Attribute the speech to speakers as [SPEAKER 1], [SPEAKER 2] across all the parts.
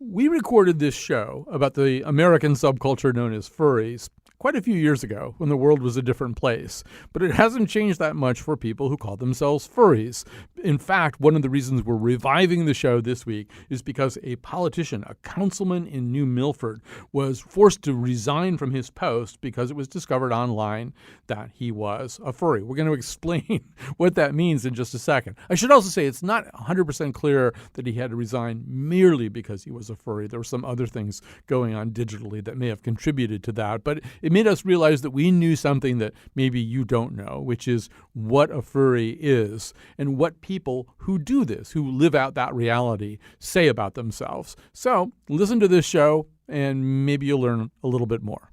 [SPEAKER 1] We recorded this show about the American subculture known as furries quite a few years ago when the world was a different place, but it hasn't changed that much for people who call themselves furries. In fact, one of the reasons we're reviving the show this week is because a politician, a councilman in New Milford, was forced to resign from his post because it was discovered online that he was a furry. We're going to explain what that means in just a second. I should also say it's not 100% clear that he had to resign merely because he was a furry. There were some other things going on digitally that may have contributed to that, but it made us realize that we knew something that maybe you don't know, which is what a furry is and what people who do this, who live out that reality, say about themselves. So listen to this show and maybe you'll learn a little bit more.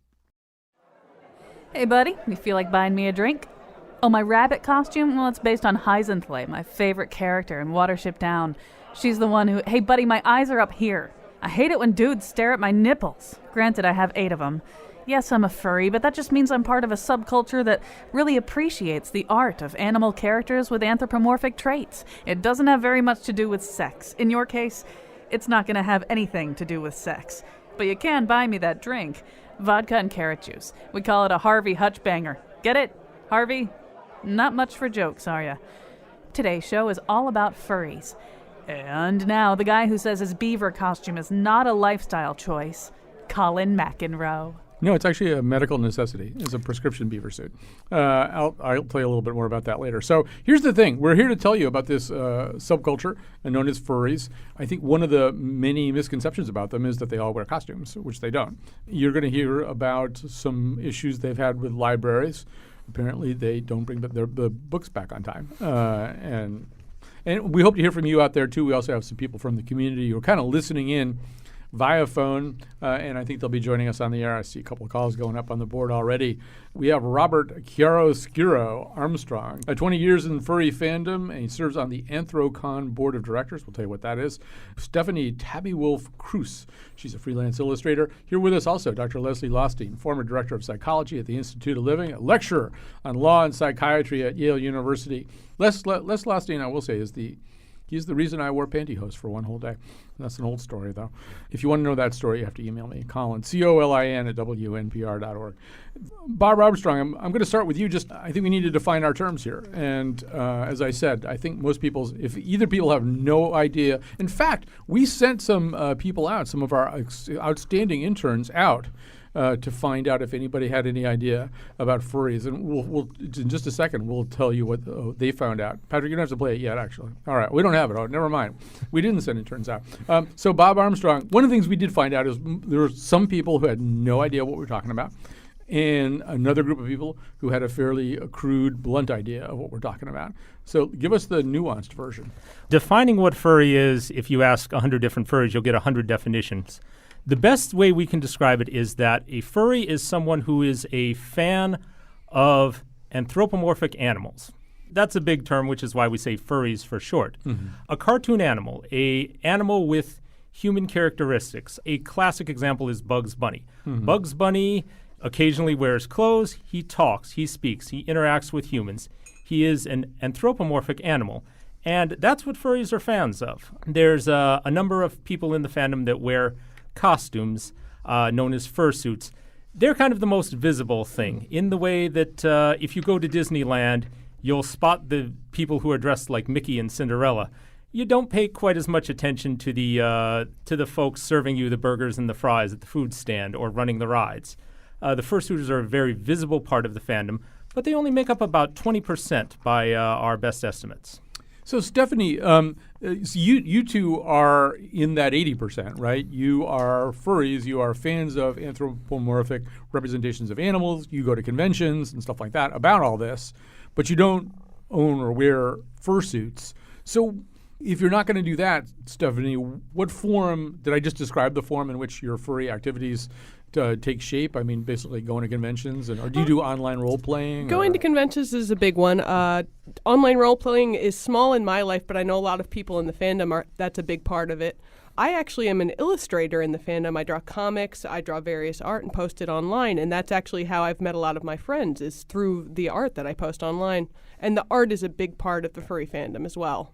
[SPEAKER 2] Hey, buddy, you feel like buying me a drink? Oh, my rabbit costume? Well, it's based on Heisenthal, my favorite character in Watership Down. She's the one who, hey, buddy, my eyes are up here. I hate it when dudes stare at my nipples. Granted, I have 8 of them. Yes, I'm a furry, but that just means I'm part of a subculture that really appreciates the art of animal characters with anthropomorphic traits. It doesn't have very much to do with sex. In your case, it's not going to have anything to do with sex. But you can buy me that drink. Vodka and carrot juice. We call it a Harvey Hutchbanger. Get it? Harvey? Not much for jokes, are ya? Today's show is all about furries. And now, the guy who says his beaver costume is not a lifestyle choice, Colin McEnroe.
[SPEAKER 1] No, it's actually a medical necessity. It's a prescription beaver suit. I'll tell you a little bit more about that later. So here's the thing. We're here to tell you about this subculture known as furries. I think one of the many misconceptions about them is that they all wear costumes, which they don't. You're going to hear about some issues they've had with libraries. Apparently, they don't bring the books back on time. And we hope to hear from you out there, too. We also have some people from the community who are kind of listening in via phone, and I think they'll be joining us on the air. I see a couple of calls going up on the board already. We have Robert Chiaroscuro Armstrong, 20 years in furry fandom, and he serves on the Anthrocon board of directors. We'll tell you what that is. Stephanie Tabby Wolf Cruz. She's a freelance illustrator. Here with us also, Dr. Leslie Lostein, former director of psychology at the Institute of Living, a lecturer on law and psychiatry at Yale University. Les Lostein, I will say, he's the reason I wore pantyhose for one whole day. That's an old story, though. If you want to know that story, you have to email me, Colin, Colin at WNPR.org. Bob Armstrong, I'm going to start with you. I think we need to define our terms here. And as I said, I think most people, if either people have no idea. In fact, we sent some people out, some of our outstanding interns out, to find out if anybody had any idea about furries. And we'll in just a second, we'll tell you what they found out. Patrick, you don't have to play it yet, actually. All right, we don't have it. Oh, never mind. We didn't send interns out. So Bob Armstrong, one of the things we did find out is there were some people who had no idea what we were talking about, and another group of people who had a fairly crude, blunt idea of what we're talking about. So give us the nuanced version.
[SPEAKER 3] Defining what furry is, if you ask 100 different furries, you'll get 100 definitions. The best way we can describe it is that a furry is someone who is a fan of anthropomorphic animals. That's a big term, which is why we say furries for short. Mm-hmm. A cartoon animal, a animal with human characteristics. A classic example is Bugs Bunny. Mm-hmm. Bugs Bunny occasionally wears clothes, he talks, he speaks, he interacts with humans. He is an anthropomorphic animal. And that's what furries are fans of. There's a number of people in the fandom that wear costumes known as fursuits. They're kind of the most visible thing in the way that if you go to Disneyland, you'll spot the people who are dressed like Mickey and Cinderella. You don't pay quite as much attention to the folks serving you the burgers and the fries at the food stand or running the rides. The fursuiters are a very visible part of the fandom, but they only make up about 20% by our best estimates.
[SPEAKER 1] So, Stephanie, you two are in that 80%, right? You are furries. You are fans of anthropomorphic representations of animals. You go to conventions and stuff like that about all this, but you don't own or wear fursuits. So if you're not going to do that, Stephanie, what form – did I just describe the form in which your furry activities take shape? I mean, basically going to conventions, or do you do online role-playing?
[SPEAKER 4] Going to conventions is a big one. Online role-playing is small in my life, but I know a lot of people in the fandom that's a big part of it. I actually am an illustrator in the fandom. I draw comics, I draw various art and post it online, and that's actually how I've met a lot of my friends, is through the art that I post online. And the art is a big part of the furry fandom as well.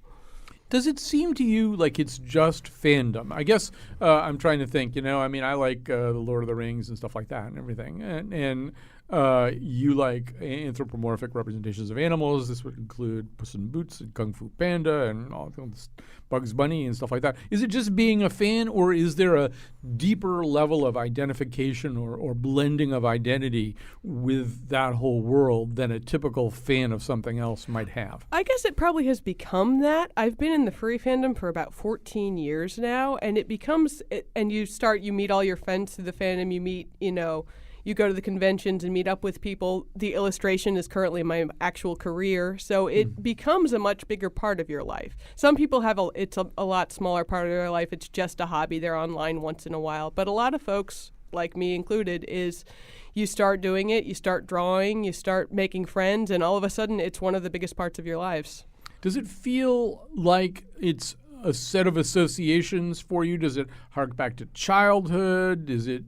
[SPEAKER 1] Does it seem to you like it's just fandom? I guess I'm trying to think. I mean, I like the Lord of the Rings and stuff like that and everything, and you like anthropomorphic representations of animals. This would include Puss in Boots and Kung Fu Panda and all this Bugs Bunny and stuff like that. Is it just being a fan, or is there a deeper level of identification or blending of identity with that whole world than a typical fan of something else might have?
[SPEAKER 4] I guess it probably has become that. I've been in the furry fandom for about 14 years now, and it becomes, and you meet all your friends through the fandom, you meet, you go to the conventions and meet up with people. The illustration is currently my actual career, so it becomes a much bigger part of your life. Some people have it's a lot smaller part of their life. It's just a hobby. They're online once in a while. But a lot of folks, like me included, is you start doing it, you start drawing, you start making friends, and all of a sudden it's one of the biggest parts of your lives.
[SPEAKER 1] Does it feel like it's a set of associations for you? Does it hark back to childhood? Does it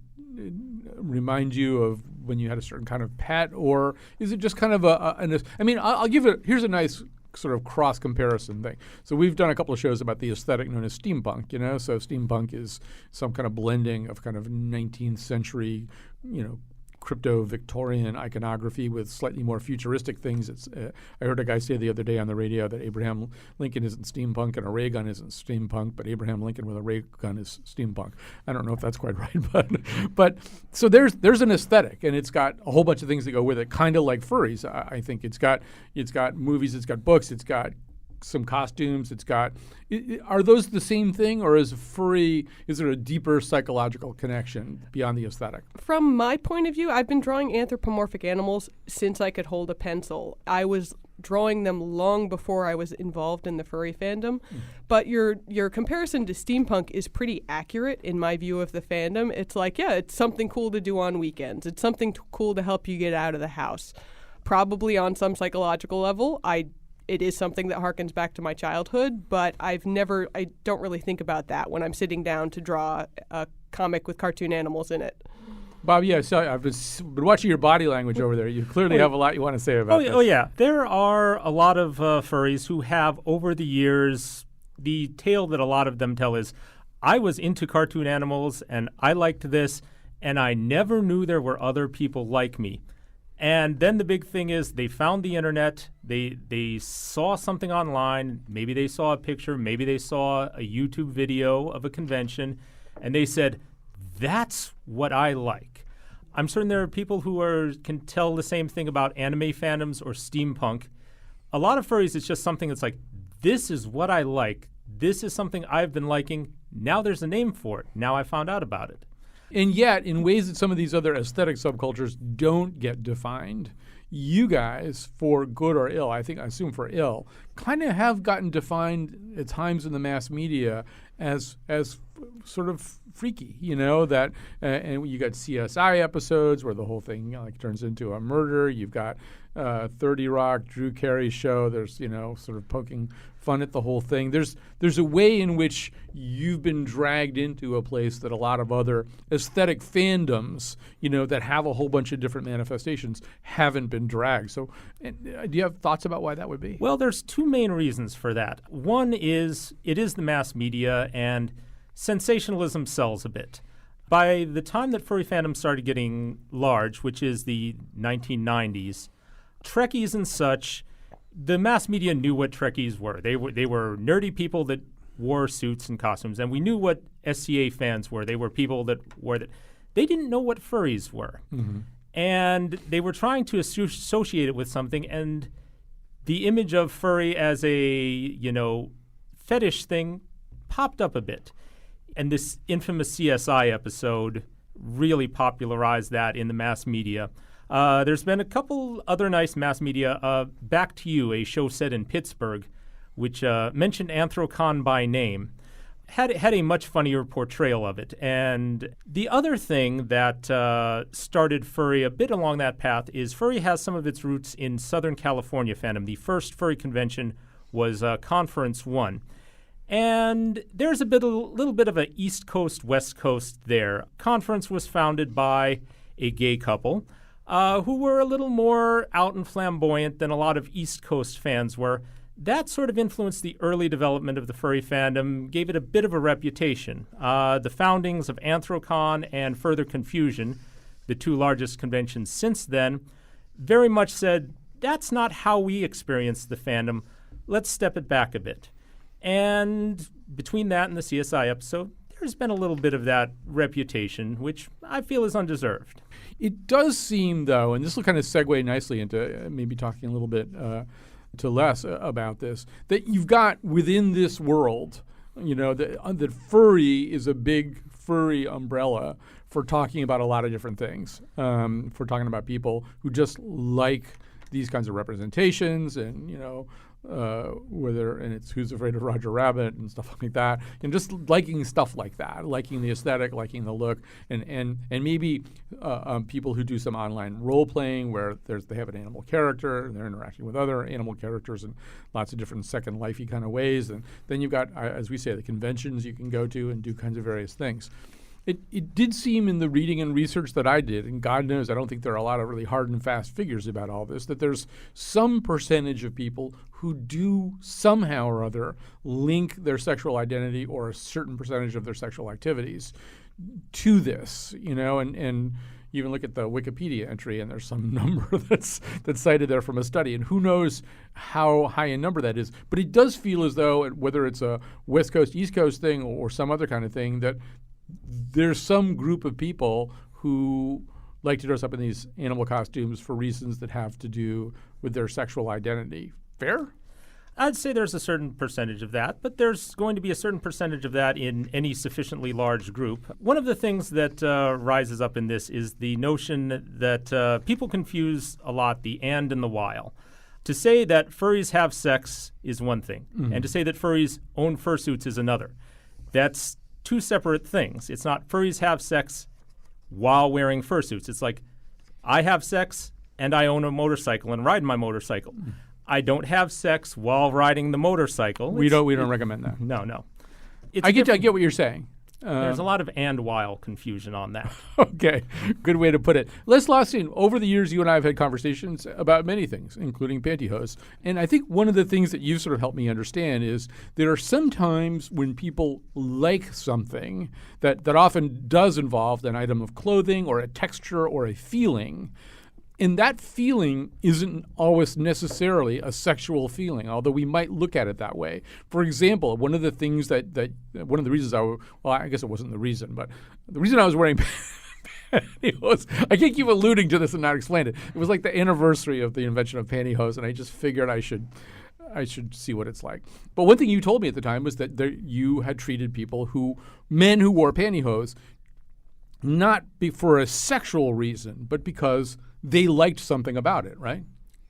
[SPEAKER 1] remind you of when you had a certain kind of pet, or is it just kind of I'll give it, here's a nice sort of cross comparison thing. So we've done a couple of shows about the aesthetic known as steampunk, so steampunk is some kind of blending of kind of 19th century, crypto-Victorian iconography with slightly more futuristic things. I heard a guy say the other day on the radio that Abraham Lincoln isn't steampunk and a ray gun isn't steampunk, but Abraham Lincoln with a ray gun is steampunk. I don't know if that's quite right, but so there's an aesthetic, and it's got a whole bunch of things that go with it, kind of like furries. I think it's got movies, it's got books, it's got some costumes. Are those the same thing, or is there a deeper psychological connection beyond the aesthetic?
[SPEAKER 4] From my point of view, I've been drawing anthropomorphic animals since I could hold a pencil. I was drawing them long before I was involved in the furry fandom. But your comparison to steampunk is pretty accurate in my view of the fandom. It's like, it's something cool to do on weekends. It's something cool to help you get out of the house. Probably on some psychological level, it is something that harkens back to my childhood, but I don't really think about that when I'm sitting down to draw a comic with cartoon animals in it.
[SPEAKER 1] Bob, so I've been watching your body language over there. You clearly have a lot you want to say about this.
[SPEAKER 3] Oh, yeah. There are a lot of furries who have, over the years, the tale that a lot of them tell is, I was into cartoon animals, and I liked this, and I never knew there were other people like me. And then the big thing is they found the internet, they saw something online, maybe they saw a picture, maybe they saw a YouTube video of a convention, and they said, that's what I like. I'm certain there are people who can tell the same thing about anime fandoms or steampunk. A lot of furries, it's just something that's like, this is what I like. This is something I've been liking. Now there's a name for it. Now I found out about it.
[SPEAKER 1] And yet, in ways that some of these other aesthetic subcultures don't get defined, you guys, for good or ill, I assume for ill, kind of have gotten defined at times in the mass media as sort of freaky, that and you got CSI episodes where the whole thing turns into a murder. You've got 30 Rock, Drew Carey's show. There's sort of poking fun at the whole thing. There's a way in which you've been dragged into a place that a lot of other aesthetic fandoms, that have a whole bunch of different manifestations, haven't been dragged. So, do you have thoughts about why that would be?
[SPEAKER 3] Well, there's two main reasons for that. One is it is the mass media, and sensationalism sells a bit. By the time that furry fandom started getting large, which is the 1990s, Trekkies and such, the mass media knew what Trekkies were. They were nerdy people that wore suits and costumes, and we knew what SCA fans were. They were people that wore that. They didn't know what furries were. Mm-hmm. And they were trying to associate it with something, and the image of furry as a, fetish thing popped up a bit. And this infamous CSI episode really popularized that in the mass media. There's been a couple other nice mass media. Back to You, a show set in Pittsburgh, which mentioned Anthrocon by name, had a much funnier portrayal of it. And the other thing that started furry a bit along that path is furry has some of its roots in Southern California fandom. The first furry convention was Conference 1. And there's a little bit of an East Coast, West Coast there. Conference was founded by a gay couple who were a little more out and flamboyant than a lot of East Coast fans were. that sort of influenced the early development of the furry fandom, gave it a bit of a reputation. The foundings of Anthrocon and Further Confusion, the two largest conventions since then, very much said, that's not how we experience the fandom. Let's step it back a bit. And between that and the CSI episode, there's been a little bit of that reputation, which I feel is undeserved.
[SPEAKER 1] It does seem, though, and this will kind of segue nicely into maybe talking a little bit to Les about this, that you've got within this world, that furry is a big furry umbrella for talking about a lot of different things, for talking about people who just like these kinds of representations and, and it's Who's Afraid of Roger Rabbit and stuff like that, and just liking stuff like that, liking the aesthetic, liking the look, and maybe people who do some online role playing where they have an animal character and they're interacting with other animal characters in lots of different Second Life-y kind of ways, and then you've got, as we say, the conventions you can go to and do kinds of various things. It did seem in the reading and research that I did, and God knows I don't think there are a lot of really hard and fast figures about all this, that there's some percentage of people who do somehow or other link their sexual identity or a certain percentage of their sexual activities to this, and you even look at the Wikipedia entry and there's some number that's cited there from a study, and who knows how high a number that is. But it does feel as though, whether it's a West Coast, East Coast thing or some other kind of thing, that there's some group of people who like to dress up in these animal costumes for reasons that have to do with their sexual identity. Fair?
[SPEAKER 3] I'd say there's a certain percentage of that, but there's going to be a certain percentage of that in any sufficiently large group. One of the things that rises up in this is the notion that people confuse a lot the and the while. To say that furries have sex is one thing, and to say that furries own fursuits is another. That's two separate things. It's not furries have sex while wearing fursuits. It's like I have sex and I own a motorcycle and ride my motorcycle. I don't have sex while riding the motorcycle.
[SPEAKER 1] We don't recommend that.
[SPEAKER 3] No.
[SPEAKER 1] I get what you're saying.
[SPEAKER 3] There's a lot of and while confusion on that.
[SPEAKER 1] Okay, good way to put it. Les Lawson, over the years, you and I have had conversations about many things, including pantyhose. And I think one of the things that you've sort of helped me understand is there are some times when people like something that often does involve an item of clothing or a texture or a feeling. And that feeling isn't always necessarily a sexual feeling, although we might look at it that way. For example, one of the things one of the reasons I guess it wasn't the reason, but the reason I was wearing pantyhose, I can't keep alluding to this and not explain it. It was like the anniversary of the invention of pantyhose, and I just figured I should see what it's like. But one thing you told me at the time was that you had treated men who wore pantyhose, not for a sexual reason, but because they liked something about it, right?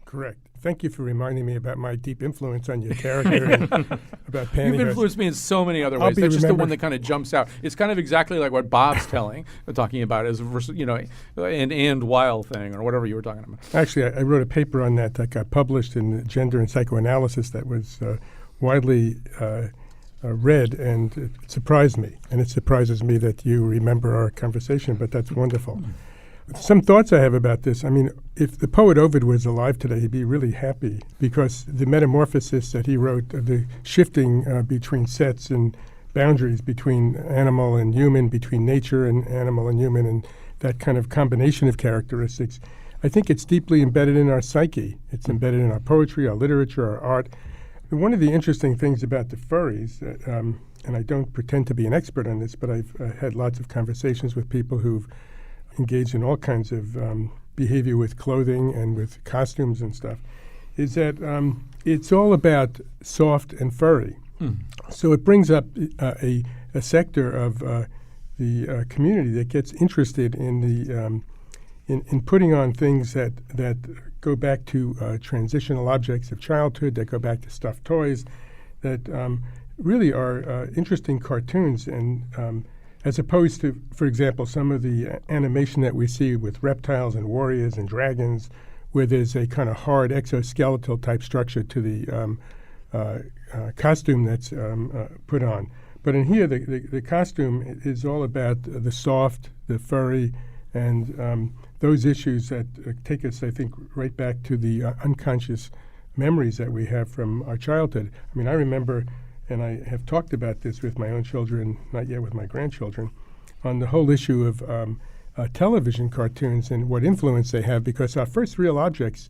[SPEAKER 5] Correct. Thank you for reminding me about my deep influence on your character and about pantyhose.
[SPEAKER 1] You've influenced me in so many other ways. That's just the one that kind of jumps out. It's kind of exactly like what Bob's talking about as an and while thing or whatever you were talking about.
[SPEAKER 5] Actually, I wrote a paper on that got published in Gender and Psychoanalysis that was widely read, and it surprised me. And it surprises me that you remember our conversation, but that's wonderful. Some thoughts I have about this. I mean, if the poet Ovid was alive today, he'd be really happy because the metamorphosis that he wrote, the shifting between sets and boundaries between animal and human, between nature and animal and human, and that kind of combination of characteristics, I think it's deeply embedded in our psyche. It's embedded in our poetry, our literature, our art. And one of the interesting things about the furries, and I don't pretend to be an expert on this, but I've had lots of conversations with people who've engaged in all kinds of behavior with clothing and with costumes and stuff, is that it's all about soft and furry. So it brings up a sector of the community that gets interested in the in putting on things that go back to transitional objects of childhood, that go back to stuffed toys, that really are interesting cartoons, and as opposed to, for example, some of the animation that we see with reptiles and warriors and dragons, where there's a kind of hard exoskeletal type structure to the costume that's put on. But in here, the costume is all about the soft, the furry, and those issues that take us, I think, right back to the unconscious memories that we have from our childhood. I mean, I remember, and I have talked about this with my own children, not yet with my grandchildren, on the whole issue of television cartoons and what influence they have, because our first real objects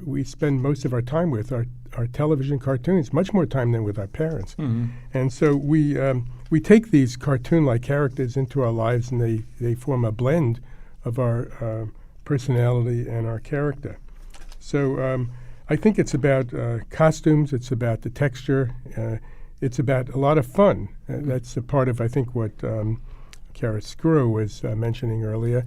[SPEAKER 5] we spend most of our time with are television cartoons, much more time than with our parents.
[SPEAKER 1] Mm-hmm.
[SPEAKER 5] And so we take these cartoon-like characters into our lives, and they form a blend of our personality and our character. So I think it's about costumes, it's about the texture, it's about a lot of fun. That's a part of, I think, what Chiaroscuro was mentioning earlier.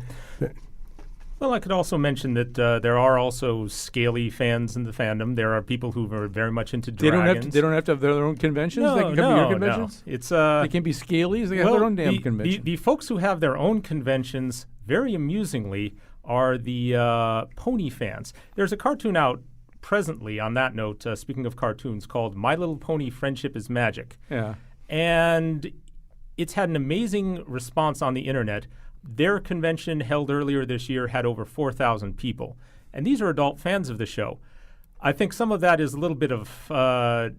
[SPEAKER 3] Well, I could also mention that there are also scaly fans in the fandom. There are people who are very much into dragons.
[SPEAKER 1] They don't have to have their own conventions?
[SPEAKER 3] No,
[SPEAKER 1] They can come to your conventions?
[SPEAKER 3] no. It's
[SPEAKER 1] They can't be scalies? They have their own damn convention.
[SPEAKER 3] The folks who have their own conventions, very amusingly, are the pony fans. There's a cartoon out presently, on that note, speaking of cartoons, called My Little Pony Friendship is Magic.
[SPEAKER 1] Yeah.
[SPEAKER 3] And it's had an amazing response on the internet. Their convention held earlier this year had over 4,000 people. And these are adult fans of the show. I think some of that is a little bit of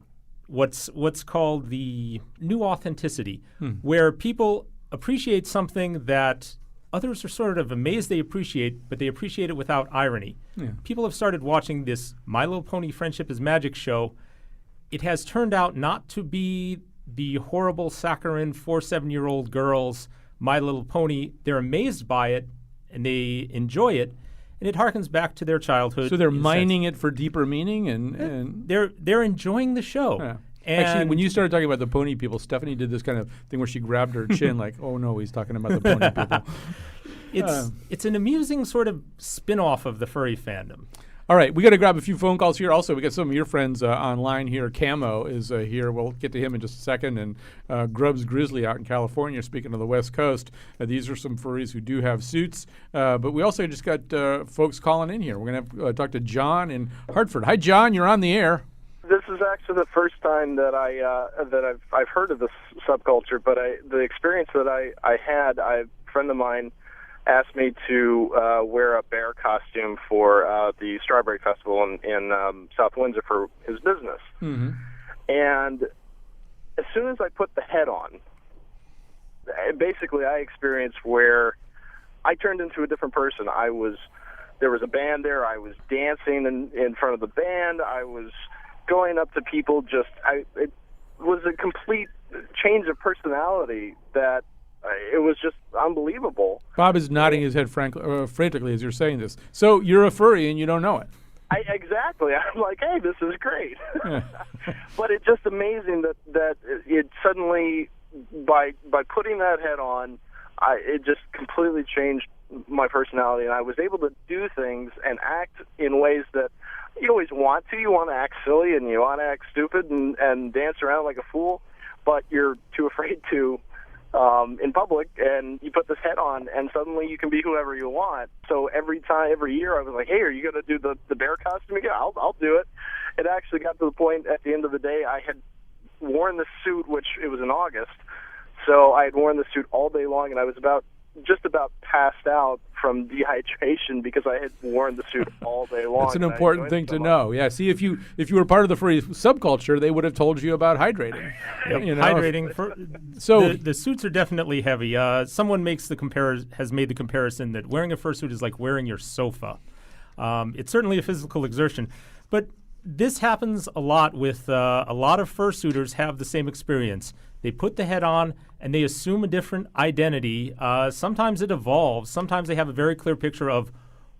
[SPEAKER 3] what's called the new authenticity, where people appreciate something that others are sort of amazed they appreciate, but they appreciate it without irony.
[SPEAKER 1] Yeah.
[SPEAKER 3] People have started watching this My Little Pony Friendship is Magic show. It has turned out not to be the horrible saccharine 4-7-year-old girls My Little Pony. They're amazed by it, and they enjoy it, and it harkens back to their childhood.
[SPEAKER 1] So they're mining it for deeper meaning, and
[SPEAKER 3] they're enjoying the show.
[SPEAKER 1] Yeah.
[SPEAKER 3] And
[SPEAKER 1] actually, when you started talking about the pony people, Stephanie did this kind of thing where she grabbed her chin, like, "Oh no, he's talking about the pony people."
[SPEAKER 3] It's an amusing sort of spin-off of the furry fandom.
[SPEAKER 1] All right, we got to grab a few phone calls here. Also, we got some of your friends online here. Camo is here. We'll get to him in just a second. And Grubbs Grizzly out in California, speaking of the West Coast. These are some furries who do have suits. But we also just got folks calling in here. We're going to talk to John in Hartford. Hi, John. You're on the air.
[SPEAKER 6] This is actually the first time that I've heard of this subculture, but the experience that I had, a friend of mine asked me to wear a bear costume for the Strawberry Festival in South Windsor for his business.
[SPEAKER 1] Mm-hmm.
[SPEAKER 6] And as soon as I put the head on, basically I experienced where I turned into a different person. There was a band there. I was dancing in front of the band. I was going up to people. It was a complete change of personality that it was just unbelievable.
[SPEAKER 1] Bob is nodding his head frantically as you're saying this. So you're a furry and you don't know it.
[SPEAKER 6] Exactly. I'm like, hey, this is great. But it's just amazing that it suddenly, by putting that head on, it just completely changed my personality, and I was able to do things and act in ways that you always want to. You want to act silly and you want to act stupid and dance around like a fool, but you're too afraid to in public, and you put this head on, and suddenly you can be whoever you want. So every year, I was like, hey, are you going to do the bear costume again? I'll do it. It actually got to the point at the end of the day, I had worn the suit, which it was in August, so I had worn the suit all day long, and I was just about passed out from dehydration because I had worn the suit all day long.
[SPEAKER 1] That's an important thing to know. Yeah. See, if you were part of the furry subculture, they would have told you about hydrating.
[SPEAKER 3] Yep.
[SPEAKER 1] You know,
[SPEAKER 3] hydrating. So the suits are definitely heavy. Someone has made the comparison that wearing a fursuit is like wearing your sofa. It's certainly a physical exertion, but this happens a lot with a lot of fursuiters have the same experience. They put the head on and they assume a different identity. Sometimes it evolves. Sometimes they have a very clear picture of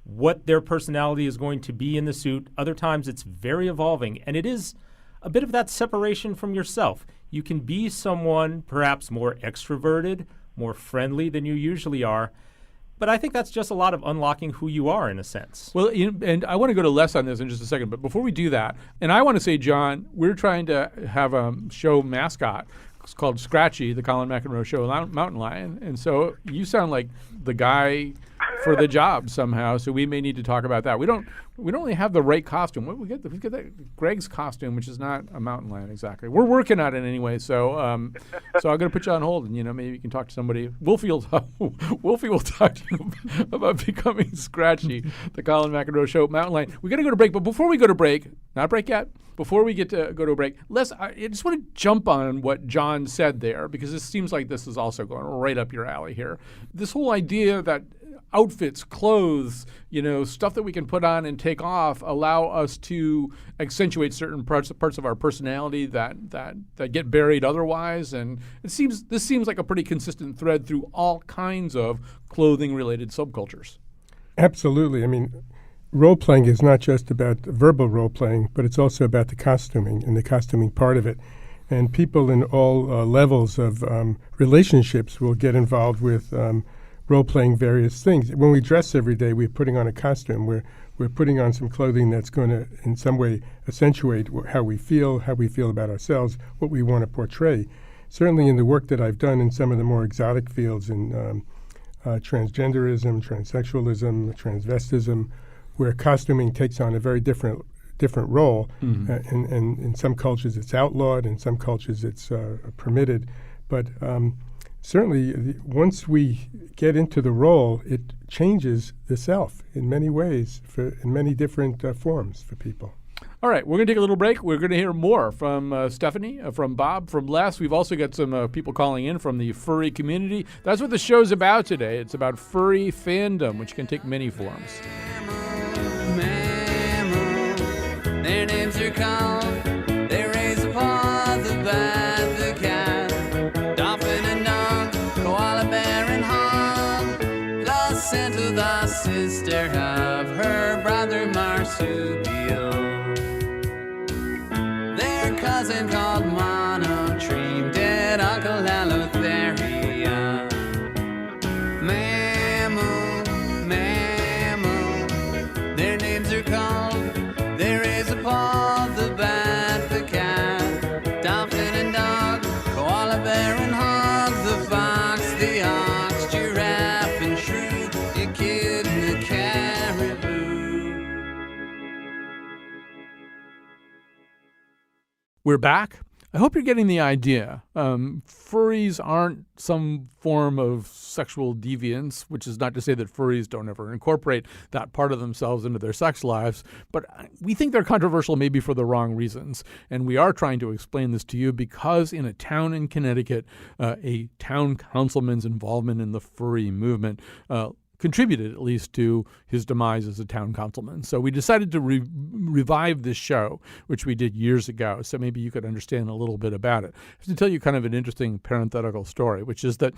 [SPEAKER 3] what their personality is going to be in the suit. Other times it's very evolving. And it is a bit of that separation from yourself. You can be someone perhaps more extroverted, more friendly than you usually are. But I think that's just a lot of unlocking who you are in a sense.
[SPEAKER 1] Well, and I want to go to Les on this in just a second. But before we do that, and I want to say, John, we're trying to have a show mascot. It's called Scratchy, the Colin McEnroe Show Mountain Lion. And so you sound like the guy for the job somehow. So we may need to talk about that. We don't really have the right costume. We get that Greg's costume, which is not a mountain lion exactly. We're working on it anyway. So so I'm going to put you on hold, and maybe you can talk to somebody. Wolfie will talk to you about becoming Scratchy, the Colin McEnroe Show mountain lion. We got to go to break, but before we go to break, not break yet. Before we get to go to a break, I just want to jump on what John said there, because it seems like this is also going right up your alley here. This whole idea that outfits, clothes, stuff that we can put on and take off allow us to accentuate certain parts of our personality that get buried otherwise. And this seems like a pretty consistent thread through all kinds of clothing-related subcultures.
[SPEAKER 5] Absolutely. I mean, role-playing is not just about verbal role-playing, but it's also about the costuming and the costuming part of it. And people in all levels of relationships will get involved with role-playing various things. When we dress every day, we're putting on a costume. We're putting on some clothing that's going to, in some way, accentuate how we feel about ourselves, what we want to portray. Certainly in the work that I've done in some of the more exotic fields in transgenderism, transsexualism, transvestism, where costuming takes on a very different role. Mm-hmm. And in some cultures it's outlawed, in some cultures it's permitted. But certainly once we get into the role, it changes the self in many ways, in many different forms for people.
[SPEAKER 1] All right, we're going to take a little break. We're going to hear more from Stephanie, from Bob, from Les. We've also got some people calling in from the furry community. That's what the show's about today. It's about furry fandom, which can take many forms.
[SPEAKER 7] Their names are called, they raise a paw, the bat, the cat, dolphin and dog, koala bear and hog, the scent of the sister of her brother marsupial, their cousin called monotreme, dead uncle Alotheria, mammal, their names are called, they raise a paw, the bat, the cat, dolphin and dog, koala bear and hog, the fox, the ox, giraffe and shrew, the kid and the caribou.
[SPEAKER 1] We're back. I hope you're getting the idea. Furries aren't some form of sexual deviance, which is not to say that furries don't ever incorporate that part of themselves into their sex lives, but we think they're controversial maybe for the wrong reasons. And we are trying to explain this to you because in a town in Connecticut, a town councilman's involvement in the furry movement contributed at least to his demise as a town councilman. So we decided to revive this show, which we did years ago, so maybe you could understand a little bit about it. I have to tell you kind of an interesting parenthetical story, which is that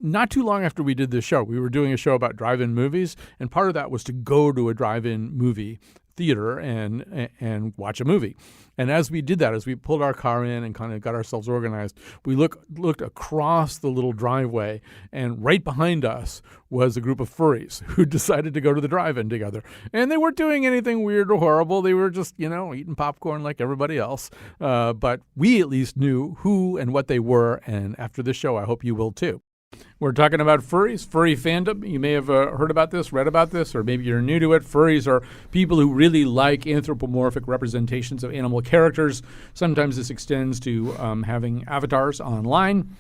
[SPEAKER 1] not too long after we did this show, we were doing a show about drive-in movies, and part of that was to go to a drive-in movie theater and watch a movie. And as we did that, as we pulled our car in and kind of got ourselves organized, we looked across the little driveway, and right behind us was a group of furries who decided to go to the drive-in together. And they weren't doing anything weird or horrible. They were just, eating popcorn like everybody else. But we at least knew who and what they were, and after this show, I hope you will too. We're talking about furries, furry fandom. You may have heard about this, read about this, or maybe you're new to it. Furries are people who really like anthropomorphic representations of animal characters. Sometimes this extends to having avatars online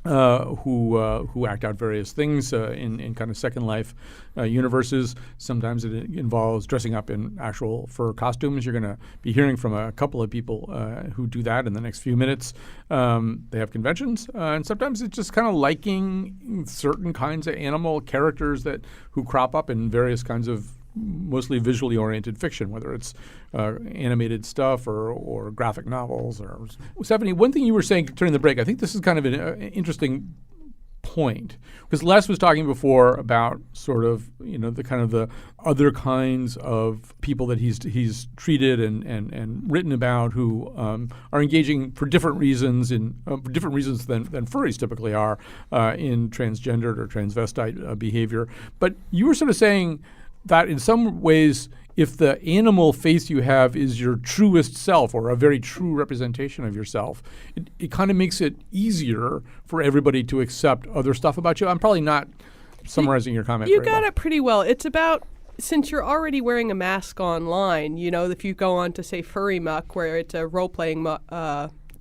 [SPEAKER 1] who act out various things in kind of Second Life universes. Sometimes it involves dressing up in actual fur costumes. You're going to be hearing from a couple of people who do that in the next few minutes. They have conventions, and sometimes it's just kind of liking certain kinds of animal characters who crop up in various kinds of mostly visually oriented fiction, whether it's animated stuff or graphic novels. Or Stephanie, one thing you were saying during the break, I think this is kind of an interesting point, because Les was talking before about sort of the kind of the other kinds of people that he's treated and written about who are engaging for different reasons than furries typically are in transgendered or transvestite behavior. But you were sort of saying that in some ways, if the animal face you have is your truest self or a very true representation of yourself, it kind of makes it easier for everybody to accept other stuff about you. I'm probably not summarizing your comment.
[SPEAKER 4] You
[SPEAKER 1] very
[SPEAKER 4] got
[SPEAKER 1] well.
[SPEAKER 4] it pretty well. It's about, since you're already wearing a mask online, if you go on to say Furry Muck, where it's a role-playing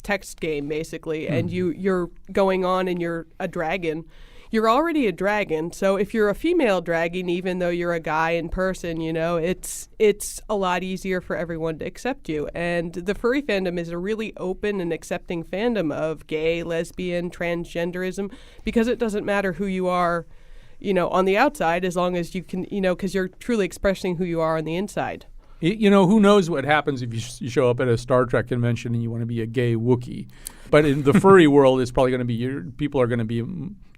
[SPEAKER 4] text game basically, and you're going on and you're a dragon, you're already a dragon. So if you're a female dragon, even though you're a guy in person, it's a lot easier for everyone to accept you. And the furry fandom is a really open and accepting fandom of gay, lesbian, transgenderism, because it doesn't matter who you are, on the outside, as long as you can, because you're truly expressing who you are on the inside.
[SPEAKER 1] Who knows what happens if you show up at a Star Trek convention and you want to be a gay Wookiee. But in the furry world, it's probably going to be people are going to be,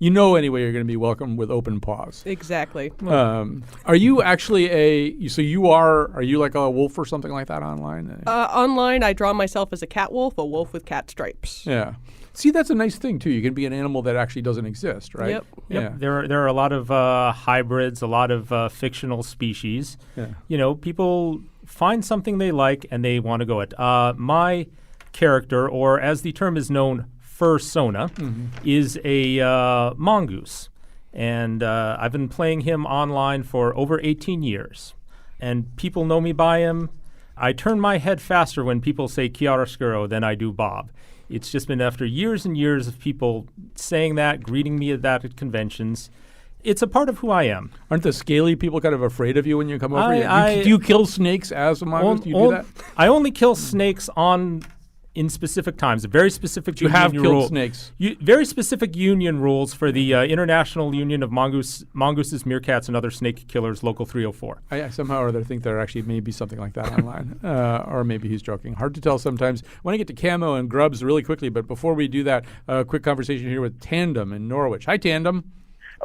[SPEAKER 1] anyway, you're going to be welcomed with open paws.
[SPEAKER 4] Exactly.
[SPEAKER 1] Are you actually are you like a wolf or something like that online?
[SPEAKER 4] Online, I draw myself as a cat wolf, a wolf with cat stripes.
[SPEAKER 1] Yeah. See, that's a nice thing, too. You can be an animal that actually doesn't exist, right?
[SPEAKER 4] Yep.
[SPEAKER 1] Yeah.
[SPEAKER 3] There are a lot of hybrids, a lot of fictional species.
[SPEAKER 1] Yeah.
[SPEAKER 3] People find something they like and they want to go it. My character, or as the term is known, fursona, is a mongoose. And I've been playing him online for over 18 years. And people know me by him. I turn my head faster when people say chiaroscuro than I do Bob. It's just been after years and years of people saying that, greeting me at that at conventions. It's a part of who I am.
[SPEAKER 1] Aren't the scaly people kind of afraid of you when you come over? Do you kill snakes as a mongoose? Do you do that?
[SPEAKER 3] I only kill snakes in specific times. A very specific
[SPEAKER 1] You have
[SPEAKER 3] union
[SPEAKER 1] killed
[SPEAKER 3] rule.
[SPEAKER 1] snakes.
[SPEAKER 3] Very specific union rules for the International Union of Mongooses, Meerkats, and Other Snake Killers, Local 304.
[SPEAKER 1] I somehow or other think there actually may be something like that online. Or maybe he's joking. Hard to tell sometimes. I want to get to camo and grubs really quickly, but before we do that, a quick conversation here with Tandem in Norwich. Hi, Tandem.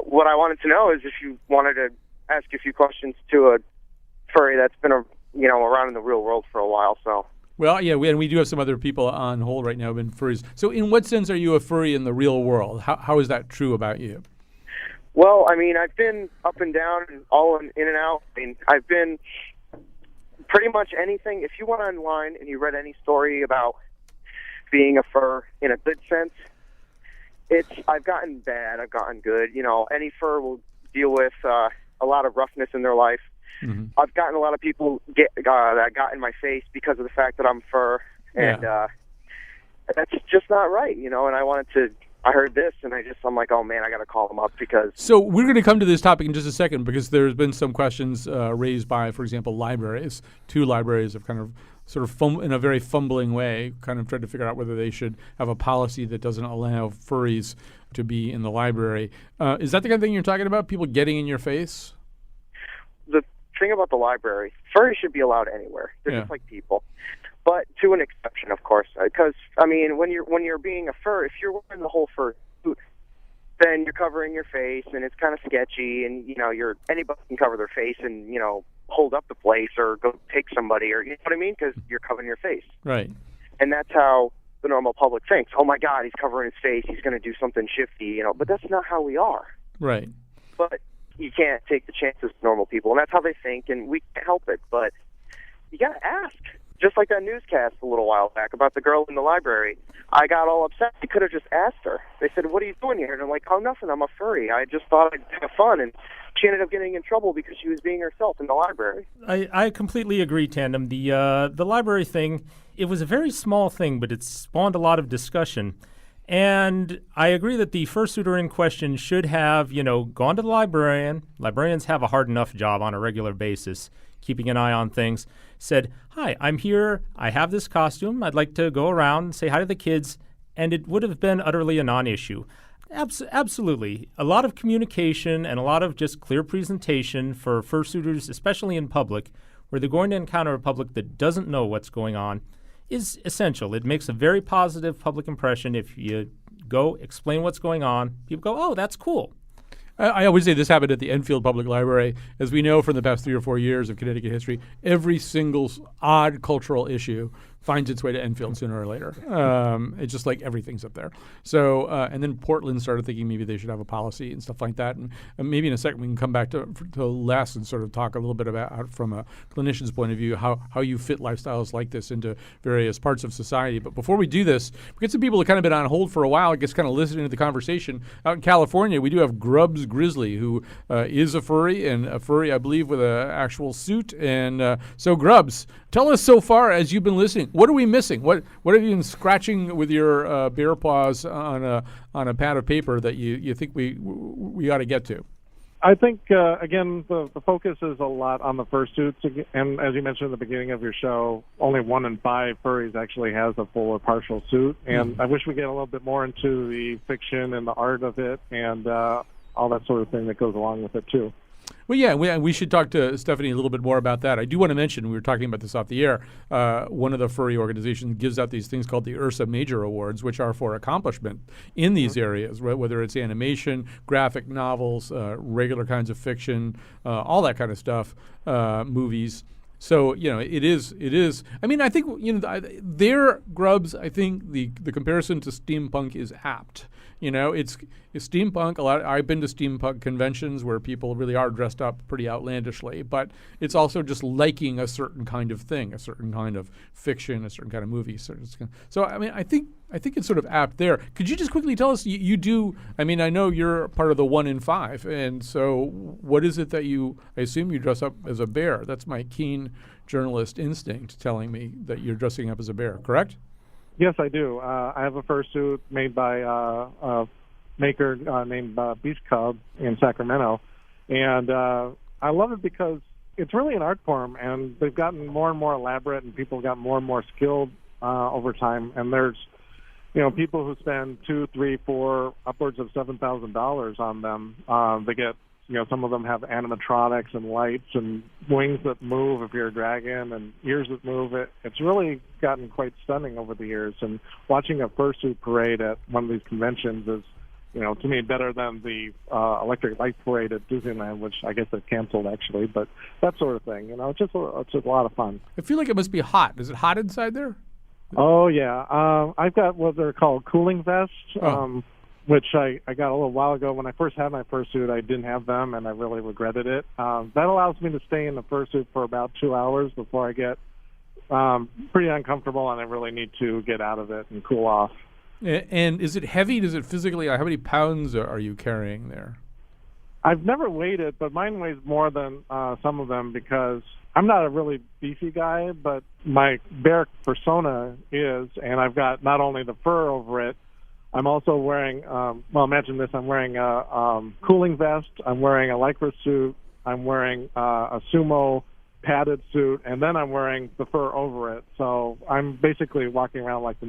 [SPEAKER 8] What I wanted to know is if you wanted to ask a few questions to a furry that's been around in the real world for a while. So.
[SPEAKER 1] Well, yeah, we do have some other people on hold right now in furries. So in what sense are you a furry in the real world? How is that true about you?
[SPEAKER 8] Well, I mean, I've been up and down and all in and out. I mean, I've been pretty much anything. If you went online and you read any story about being a fur in a good sense, I've gotten bad, I've gotten good. Any fur will deal with a lot of roughness in their life. Mm-hmm. I've gotten a lot of people that got in my face because of the fact that I'm fur, and that's just not right, And I heard this, and I'm like, oh man, I got to call them up because.
[SPEAKER 1] So we're going to come to this topic in just a second because there's been some questions raised by, for example, libraries. 2 libraries have kind of sort of in a very fumbling way, kind of tried to figure out whether they should have a policy that doesn't allow furries to be in the library. Is that the kind of thing you're talking about? People getting in your face?
[SPEAKER 8] The thing about the library, furries should be allowed anywhere. They're just like people, but to an exception, of course. Because when you're being a fur, if you're wearing the whole fur suit, then you're covering your face, and it's kind of sketchy. And anybody can cover their face and hold up the place or go take somebody, or you know what I mean? Because you're covering your face,
[SPEAKER 1] right?
[SPEAKER 8] And that's how the normal public thinks. Oh my God, he's covering his face. He's going to do something shifty, But that's not how we are,
[SPEAKER 1] right?
[SPEAKER 8] But you can't take the chances with normal people, and that's how they think, and we can't help it. But you got to ask. Just like that newscast a little while back about the girl in the library. I got all upset. You could have just asked her. They said, what are you doing here? And I'm like, oh, nothing. I'm a furry. I just thought I'd have fun. And she ended up getting in trouble because she was being herself in the library.
[SPEAKER 3] I completely agree, Tandem. The library thing, it was a very small thing, but it spawned a lot of discussion. And I agree that the fursuiter in question should have, gone to the librarian. Librarians have a hard enough job on a regular basis, keeping an eye on things. Said, hi, I'm here. I have this costume. I'd like to go around and say hi to the kids. And it would have been utterly a non-issue. Absolutely. A lot of communication and a lot of just clear presentation for fursuiters, especially in public, where they're going to encounter a public that doesn't know what's going on, is essential. It makes a very positive public impression if you go explain what's going on. People go, oh, that's cool.
[SPEAKER 1] I always say this happened at the Enfield Public Library. As we know from the past 3 or 4 years of Connecticut history, every single odd cultural issue finds its way to Enfield sooner or later. It's just like everything's up there. So, and then Portland started thinking maybe they should have a policy and stuff like that. And maybe in a second we can come back to Les and sort of talk a little bit about, from a clinician's point of view, how you fit lifestyles like this into various parts of society. But before we do this, we get some people who kind of been on hold for a while, I guess, kind of listening to the conversation. Out in California, we do have Grubs Grizzly, who is a furry, and a furry, I believe, with an actual suit. And so, Grubs, tell us so far as you've been listening, what are we missing? What have you been scratching with your bare paws on a pad of paper that you think we ought to get to?
[SPEAKER 9] I think, again, the focus is a lot on the fursuits. And as you mentioned at the beginning of your show, only 1 in 5 furries actually has a full or partial suit. And I wish we get a little bit more into the fiction and the art of it and all that sort of thing that goes along with it, too.
[SPEAKER 1] Well, yeah, we should talk to Stephanie a little bit more about that. I do want to mention, we were talking about this off the air, one of the furry organizations gives out these things called the Ursa Major Awards, which are for accomplishment in these areas, right? Whether it's animation, graphic novels, regular kinds of fiction, all that kind of stuff, movies. So, it is. I mean, I think, their Grubs, I think the comparison to steampunk is apt. It's steampunk. I've been to steampunk conventions where people really are dressed up pretty outlandishly, but it's also just liking a certain kind of thing, a certain kind of fiction, a certain kind of movie. So I mean, I think it's sort of apt there. Could you just quickly tell us, you do, I mean, I know you're part of the 1 in 5, and so what is it that I assume you dress up as a bear. That's my keen journalist instinct telling me that you're dressing up as a bear, correct?
[SPEAKER 9] Yes, I do. I have a fursuit made by a maker named Beast Cub in Sacramento. And I love it because it's really an art form, and they've gotten more and more elaborate, and people have gotten more and more skilled over time. And there's, people who spend $2, $3, $4, upwards of $7,000 on them. They get, some of them have animatronics and lights and wings that move if you're a dragon and ears that move. It's really gotten quite stunning over the years. And watching a fursuit parade at one of these conventions is, to me, better than the electric light parade at Disneyland, which I guess they've canceled actually. But that sort of thing, it's just a lot of fun.
[SPEAKER 1] I feel like it must be hot. Is it hot inside there?
[SPEAKER 9] Oh yeah, I've got what they're called cooling vests. Which I got a little while ago. When I first had my fursuit, I didn't have them, and I really regretted it. That allows me to stay in the fursuit for about 2 hours before I get pretty uncomfortable, and I really need to get out of it and cool off.
[SPEAKER 1] And is it heavy? Does it physically, how many pounds are you carrying there?
[SPEAKER 9] I've never weighed it, but mine weighs more than some of them because I'm not a really beefy guy, but my bear persona is, and I've got not only the fur over it, I'm also wearing, imagine this, I'm wearing a cooling vest, I'm wearing a lycra suit, I'm wearing a sumo padded suit, and then I'm wearing the fur over it. So I'm basically walking around like the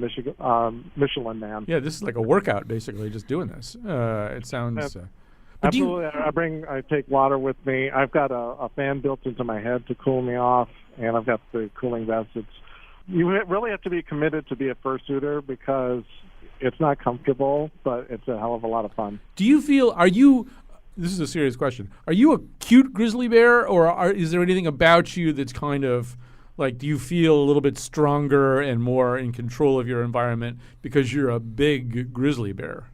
[SPEAKER 9] Michelin Man.
[SPEAKER 1] Yeah, this is like a workout, basically, just doing this. It sounds...
[SPEAKER 9] Absolutely. I take water with me. I've got a fan built into my head to cool me off, and I've got the cooling vest. You really have to be committed to be a fursuiter because it's not comfortable, but it's a hell of a lot of fun.
[SPEAKER 1] Do you feel, this is a serious question, are you a cute grizzly bear, or is there anything about you that's kind of, like, do you feel a little bit stronger and more in control of your environment because you're a big grizzly bear?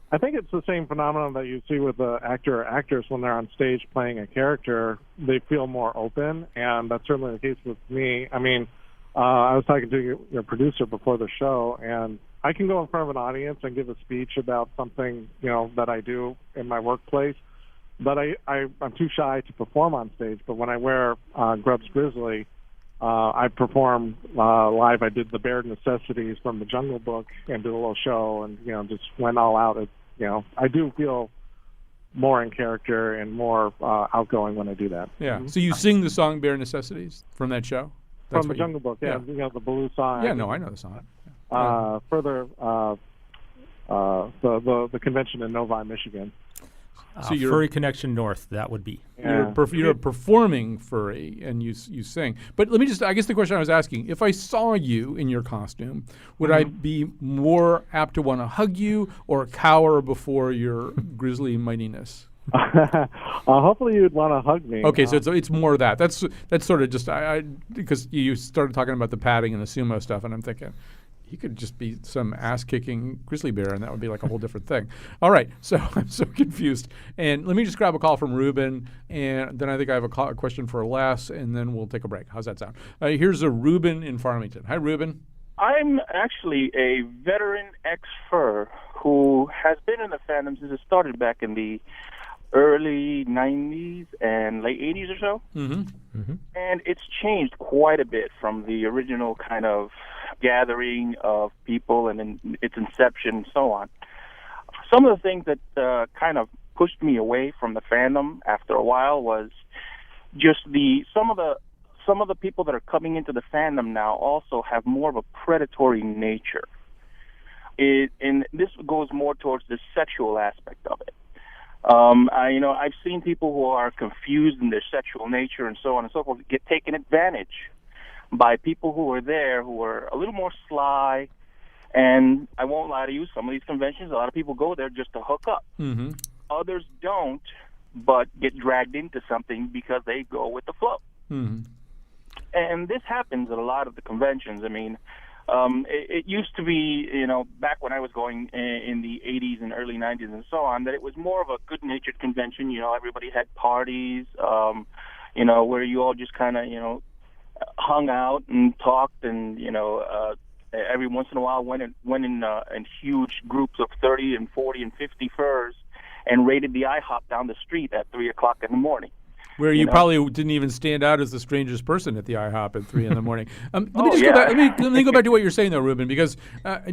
[SPEAKER 9] I think it's the same phenomenon that you see with the actor or actress when they're on stage playing a character. They feel more open, and that's certainly the case with me. I mean, I was talking to your producer before the show, and I can go in front of an audience and give a speech about something, that I do in my workplace, but I'm too shy to perform on stage. But when I wear Grubs Grizzly, I perform live. I did the Bear Necessities from the Jungle Book and did a little show and, just went all out. I do feel more in character and more outgoing when I do that.
[SPEAKER 1] Yeah. So you sing the song Bear Necessities from that show?
[SPEAKER 9] That's from the Jungle Book, yeah. The blue song.
[SPEAKER 1] Yeah, no, I know the song.
[SPEAKER 9] Further, the convention in Novi, Michigan.
[SPEAKER 3] So Furry Connection North, that would be.
[SPEAKER 9] Yeah.
[SPEAKER 1] You're a performing furry, and you sing. But let me I guess the question I was asking, if I saw you in your costume, would I be more apt to want to hug you or cower before your grizzly mightiness?
[SPEAKER 9] Hopefully you'd want to hug me.
[SPEAKER 1] Okay, so it's more of that. That's sort of just I because you started talking about the padding and the sumo stuff, and I'm thinking he could just be some ass-kicking grizzly bear, and that would be like a whole different thing. All right, so I'm so confused. And let me just grab a call from Ruben, and then I think I have a question for Les, and then we'll take a break. How's that sound? Here's a Ruben in Farmington. Hi, Ruben.
[SPEAKER 10] I'm actually a veteran ex-fur who has been in the fandom since it started back in the early 90s and late 80s or so.
[SPEAKER 1] Mm-hmm. Mm-hmm.
[SPEAKER 10] And it's changed quite a bit from the original kind of gathering of people and in its inception and so on. Some of the things that kind of pushed me away from the fandom after a while was just some of the people that are coming into the fandom now also have more of a predatory nature. And this goes more towards the sexual aspect of it. I've seen people who are confused in their sexual nature and so on and so forth get taken advantage by people who are there who are a little more sly. And I won't lie to you, some of these conventions, a lot of people go there just to hook up.
[SPEAKER 1] Mm-hmm.
[SPEAKER 10] Others don't, but get dragged into something because they go with the flow.
[SPEAKER 1] Mm-hmm.
[SPEAKER 10] And this happens at a lot of the conventions. I mean, it used to be, back when I was going in the 80s and early 90s and so on, that it was more of a good-natured convention. Everybody had parties, where you all just kind of, hung out and talked and, every once in a while went in huge groups of 30 and 40 and 50 furs and raided the IHOP down the street at 3 o'clock in the morning.
[SPEAKER 1] Where you probably didn't even stand out as the strangest person at the IHOP at 3 in the morning. Let me go back to what you're saying, though, Ruben, because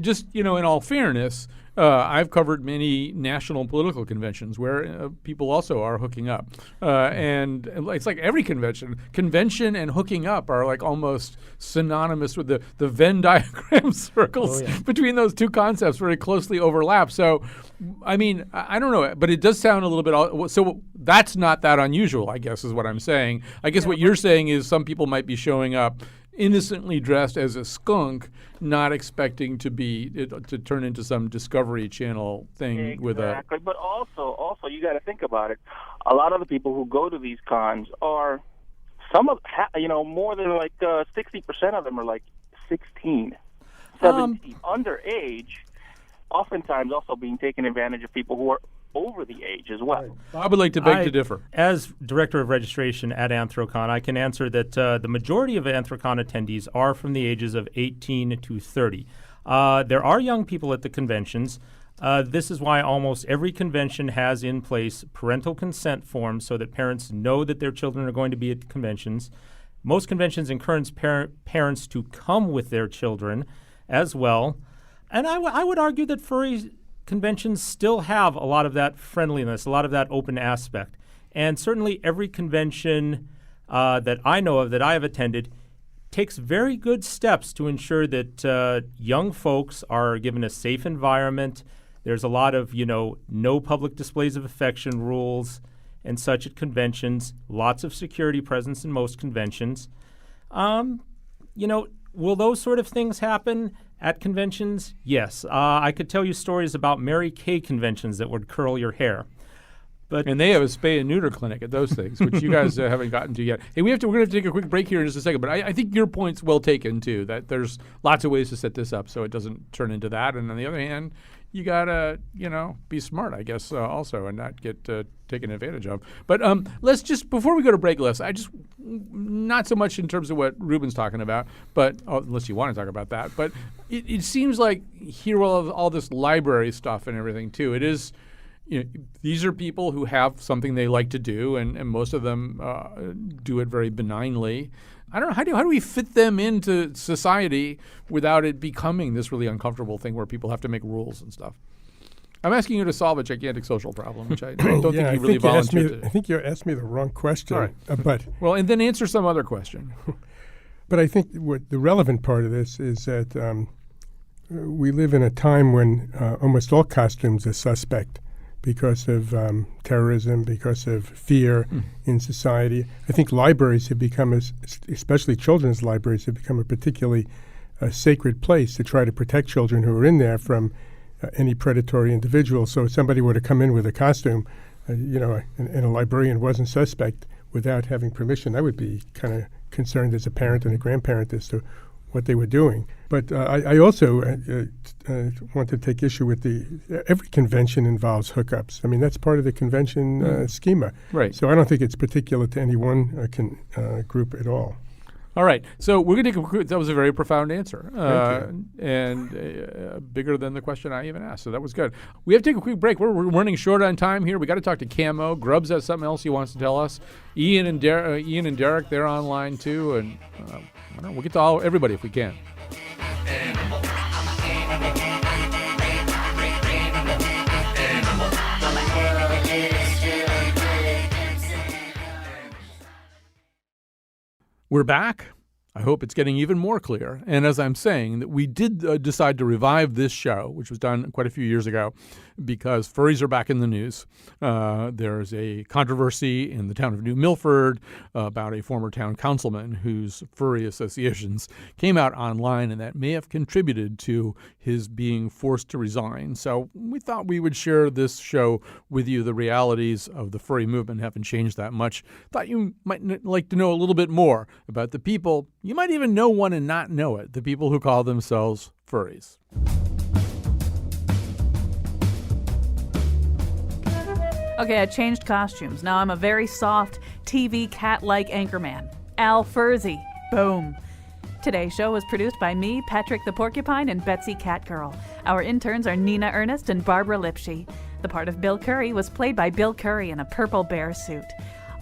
[SPEAKER 1] just, in all fairness, I've covered many national political conventions where people also are hooking up. And it's like every convention and hooking up are like almost synonymous with the Venn diagram circles between those two concepts very closely overlap. So, I mean, I don't know, but it does sound a little bit, so that's not that unusual, I guess, is what I'm saying. I guess what you're saying is some people might be showing up innocently dressed as a skunk, not expecting to turn into some Discovery Channel thing with a.
[SPEAKER 10] Exactly, but also you got to think about it. A lot of the people who go to these cons are more than like 60% of them are like 16, 17, underage. Oftentimes, also being taken advantage of people who are over the age as well.
[SPEAKER 1] I would like to beg to differ.
[SPEAKER 3] As Director of Registration at Anthrocon, I can answer that the majority of Anthrocon attendees are from the ages of 18 to 30. There are young people at the conventions. This is why almost every convention has in place parental consent forms so that parents know that their children are going to be at conventions. Most conventions encourage parents to come with their children as well. And I would argue that furry conventions still have a lot of that friendliness, a lot of that open aspect. And certainly every convention that I know of that I have attended takes very good steps to ensure that young folks are given a safe environment. There's a lot of, no public displays of affection rules and such at conventions, lots of security presence in most conventions. Will those sort of things happen at conventions? Yes. I could tell you stories about Mary Kay conventions that would curl your hair.
[SPEAKER 1] And they have a spay and neuter clinic at those things, which you guys haven't gotten to yet. Hey, we're going to have to take a quick break here in just a second, but I think your point's well taken, too, that there's lots of ways to set this up so it doesn't turn into that. And on the other hand, you got to, be smart, I guess, also, and not get taken advantage of. But let's just, before we go to break, not so much in terms of what Ruben's talking about, but unless you want to talk about that, but it seems like here all this library stuff and everything, too. It is, these are people who have something they like to do, and most of them do it very benignly. I don't know, how do we fit them into society without it becoming this really uncomfortable thing where people have to make rules and stuff? I'm asking you to solve a gigantic social problem, which I don't think you really volunteered to.
[SPEAKER 5] I think you asked me the wrong question.
[SPEAKER 1] All right. Well, and then answer some other question.
[SPEAKER 5] But I think what the relevant part of this is that we live in a time when almost all costumes are suspect because of terrorism, because of fear in society. I think libraries have become, especially children's libraries, have become a particularly sacred place to try to protect children who are in there from any predatory individual. So if somebody were to come in with a costume, and a librarian wasn't suspect without having permission, I would be kind of concerned as a parent and a grandparent as to what they were doing. But I also want to take issue with every convention involves hookups. I mean, that's part of the convention schema.
[SPEAKER 1] Right.
[SPEAKER 5] So I don't think it's particular to any one group at all.
[SPEAKER 1] All right. So we're going to take a quick, that was a very profound answer.
[SPEAKER 5] Thank
[SPEAKER 1] And bigger than the question I even asked. So that was good. We have to take a quick break. We're running short on time here. We got to talk to Camo. Grubbs has something else he wants to tell us. Ian and Derek, they're online too. And I don't know, we'll get to everybody if we can. We're back. I hope it's getting even more clear. And as I'm saying, that we did decide to revive this show, which was done quite a few years ago, because furries are back in the news. There's a controversy in the town of New Milford about a former town councilman whose furry associations came out online, and that may have contributed to his being forced to resign. So we thought we would share this show with you. The realities of the furry movement haven't changed that much. Thought you might like to know a little bit more about the people. You might even know one and not know it, the people who call themselves furries.
[SPEAKER 2] Okay, I changed costumes. Now I'm a very soft, TV cat-like anchorman. Al Furzy. Boom. Today's show was produced by me, Patrick the Porcupine, and Betsy Catgirl. Our interns are Nina Ernest and Barbara Lipsche. The part of Bill Curry was played by Bill Curry in a purple bear suit.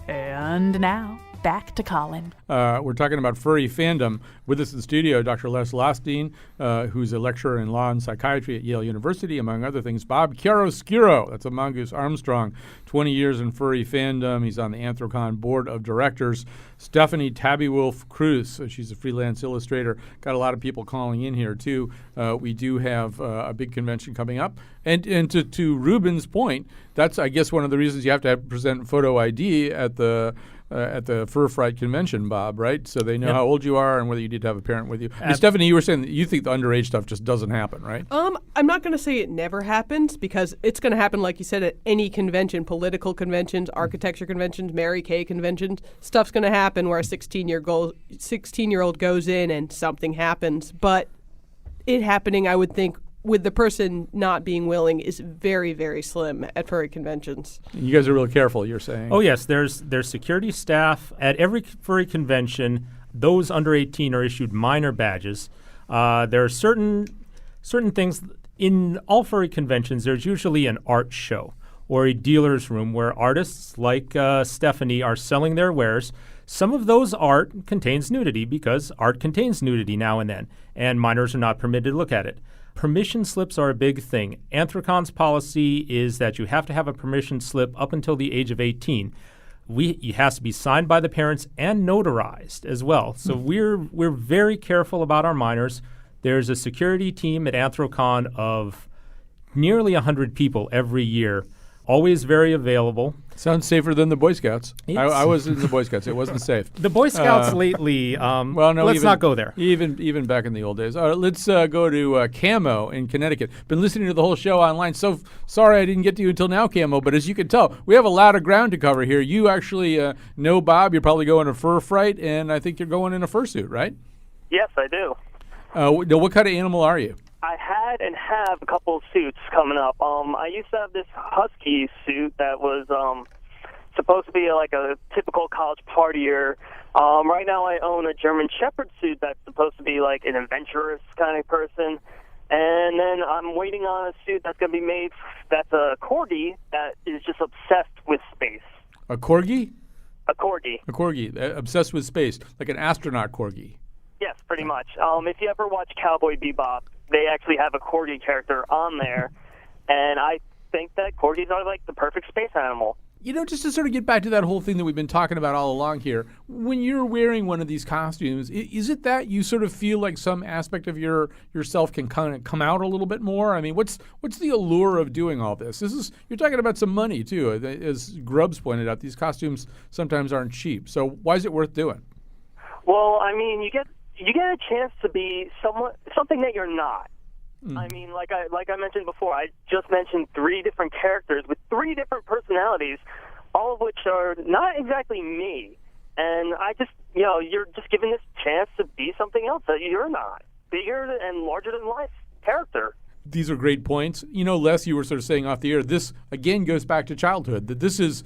[SPEAKER 2] And now, back to Colin.
[SPEAKER 1] We're talking about furry fandom. With us in the studio, Dr. Les Lostine, who's a lecturer in law and psychiatry at Yale University, among other things. Bob Chiaroscuro, that's a Mongoose Armstrong, 20 years in furry fandom. He's on the Anthrocon board of directors. Stephanie Tabby Wolf Cruz, she's a freelance illustrator. Got a lot of people calling in here, too. We do have a big convention coming up. And to Ruben's point, that's, I guess, one of the reasons you have to present photo ID at the Fur Fright convention, Bob, right? So they know how old you are and whether you need to have a parent with you. Stephanie, you were saying that you think the underage stuff just doesn't happen, right?
[SPEAKER 4] I'm not going to say it never happens, because it's going to happen, like you said, at any convention, political conventions, architecture conventions, Mary Kay conventions. Stuff's going to happen where a 16-year-old goes in and something happens. But it happening, I would think, with the person not being willing, is very, very slim at furry conventions.
[SPEAKER 1] You guys are real careful, you're saying.
[SPEAKER 3] Oh, yes. There's security staff. At every furry convention, those under 18 are issued minor badges. There are certain things. In all furry conventions, there's usually an art show or a dealer's room where artists like Stephanie are selling their wares. Some of those art contains nudity, because art contains nudity now and then, and minors are not permitted to look at it. Permission slips are a big thing. Anthrocon's policy is that you have to have a permission slip up until the age of 18. It has to be signed by the parents and notarized as well. So we're very careful about our minors. There's a security team at Anthrocon of nearly 100 people every year, always very available.
[SPEAKER 1] Sounds safer than the Boy Scouts. I was in the Boy Scouts. It wasn't safe.
[SPEAKER 3] The Boy Scouts lately, let's not go there.
[SPEAKER 1] Even back in the old days. Let's go to Camo in Connecticut. Been listening to the whole show online. So sorry I didn't get to you until now, Camo, but as you can tell, we have a lot of ground to cover here. You actually know Bob. You're probably going to Fur Fright, and I think you're going in a fursuit, right?
[SPEAKER 11] Yes, I do.
[SPEAKER 1] What kind of animal are you?
[SPEAKER 11] I had and have a couple of suits coming up. I used to have this husky suit that was supposed to be like a typical college partier. Right now I own a German Shepherd suit that's supposed to be like an adventurous kind of person. And then I'm waiting on a suit that's going to be made that's a corgi that is just obsessed with space.
[SPEAKER 1] A corgi?
[SPEAKER 11] A corgi.
[SPEAKER 1] A corgi, obsessed with space, like an astronaut corgi.
[SPEAKER 11] Yes, pretty much. If you ever watch Cowboy Bebop, they actually have a corgi character on there, and I think that corgis are like the perfect space animal.
[SPEAKER 1] You know, just to sort of get back to that whole thing that we've been talking about all along here, when you're wearing one of these costumes, is it that you sort of feel like some aspect of yourself can kind of come out a little bit more? I mean, what's the allure of doing all this? You're talking about some money too, as Grubbs pointed out. These costumes sometimes aren't cheap, so why is it worth doing?
[SPEAKER 11] Well, I mean, you get a chance to be something that you're not. I mean, like I mentioned before, I just mentioned 3 different characters with 3 different personalities, all of which are not exactly me. And I just, you're just given this chance to be something else that you're not. Bigger and larger than life character.
[SPEAKER 1] These are great points. Les, you were sort of saying off the air, this again goes back to childhood, that this is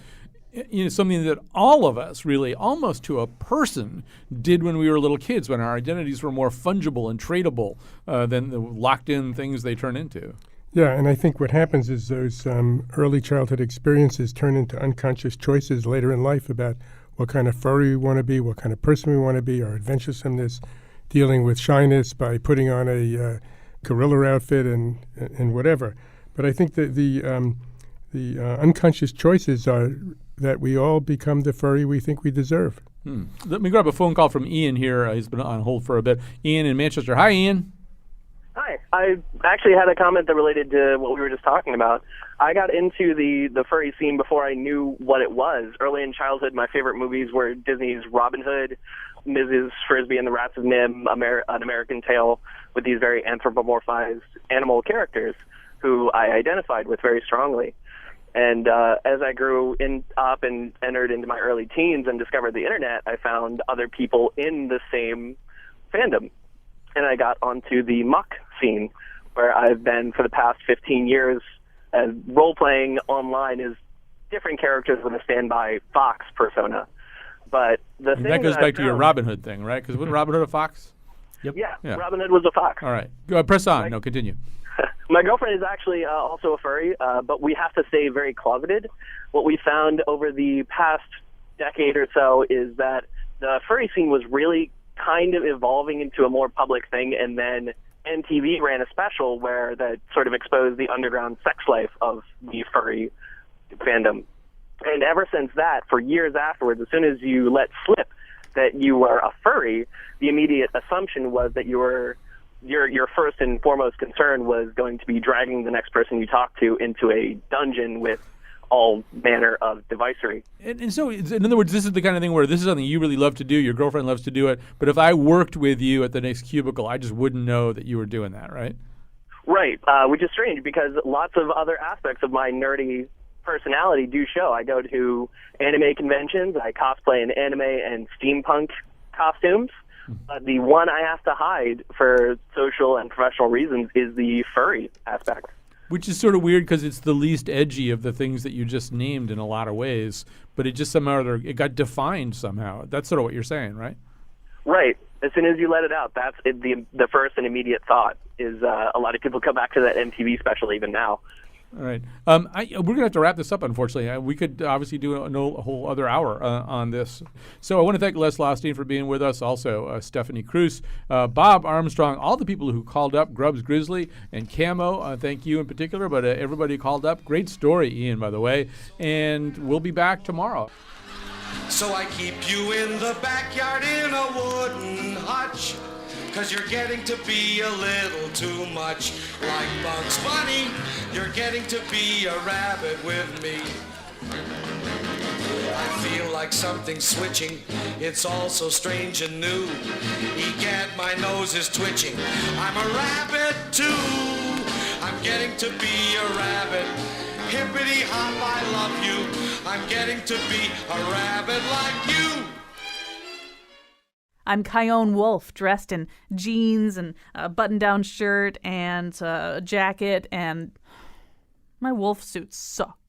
[SPEAKER 1] something that all of us really, almost to a person, did when we were little kids, when our identities were more fungible and tradable than the locked-in things they turn into.
[SPEAKER 5] Yeah, and I think what happens is those early childhood experiences turn into unconscious choices later in life about what kind of furry we want to be, what kind of person we want to be, our adventuresomeness, dealing with shyness by putting on a gorilla outfit and whatever. But I think that the unconscious choices are that we all become the furry we think we deserve.
[SPEAKER 1] Let me grab a phone call from Ian here. He's been on hold for a bit. Ian in Manchester. Hi, Ian.
[SPEAKER 11] Hi. I actually had a comment that related to what we were just talking about. I got into the furry scene before I knew what it was. Early in childhood, my favorite movies were Disney's Robin Hood, Mrs. Frisbee and the Rats of Nim, An American Tale, with these very anthropomorphized animal characters who I identified with very strongly. And as I grew up and entered into my early teens and discovered the internet, I found other people in the same fandom. And I got onto the muck scene, where I've been for the past 15 years. Role-playing online is different characters with a standby fox persona. But the thing
[SPEAKER 1] that goes back to your Robin Hood thing, right? Because wasn't Robin Hood a fox?
[SPEAKER 11] Yep. Yeah, Robin Hood was a fox.
[SPEAKER 1] All right. Go ahead, press on. No, continue.
[SPEAKER 11] My girlfriend is actually also a furry, but we have to stay very closeted. What we found over the past decade or so is that the furry scene was really kind of evolving into a more public thing, and then MTV ran a special where that sort of exposed the underground sex life of the furry fandom. And ever since that, for years afterwards, as soon as you let slip that you were a furry, the immediate assumption was that your first and foremost concern was going to be dragging the next person you talk to into a dungeon with all manner of devicery.
[SPEAKER 1] And so, in other words, this is the kind of thing where this is something you really love to do, your girlfriend loves to do it, but if I worked with you at the next cubicle, I just wouldn't know that you were doing that, right?
[SPEAKER 11] Right, which is strange because lots of other aspects of my nerdy personality do show. I go to anime conventions, I cosplay in anime and steampunk costumes. The one I have to hide for social and professional reasons is the furry aspect.
[SPEAKER 1] Which is sort of weird because it's the least edgy of the things that you just named in a lot of ways, but it just somehow it got defined somehow. That's sort of what you're saying, right? Right.
[SPEAKER 11] As soon as you let it out, that's it, the first and immediate thought is a lot of people come back to that MTV special even now.
[SPEAKER 1] All right. We're going to have to wrap this up, unfortunately. We could obviously do a whole other hour on this. So I want to thank Les Lostein for being with us, also Stephanie Cruz, Bob Armstrong, all the people who called up, Grubbs Grizzly and Camo. Thank you in particular, but everybody called up. Great story, Ian, by the way. And we'll be back tomorrow.
[SPEAKER 12] So I keep you in the backyard in a wooden hutch, 'cause you're getting to be a little too much like Bugs Bunny. You're getting to be a rabbit with me. I feel like something's switching. It's all so strange and new. Egad, my nose is twitching. I'm a rabbit too. I'm getting to be a rabbit. Hippity hop, I love you. I'm getting to be a rabbit like you.
[SPEAKER 2] I'm Kyone Wolf, dressed in jeans and a button-down shirt and a jacket, and my wolf suit sucks.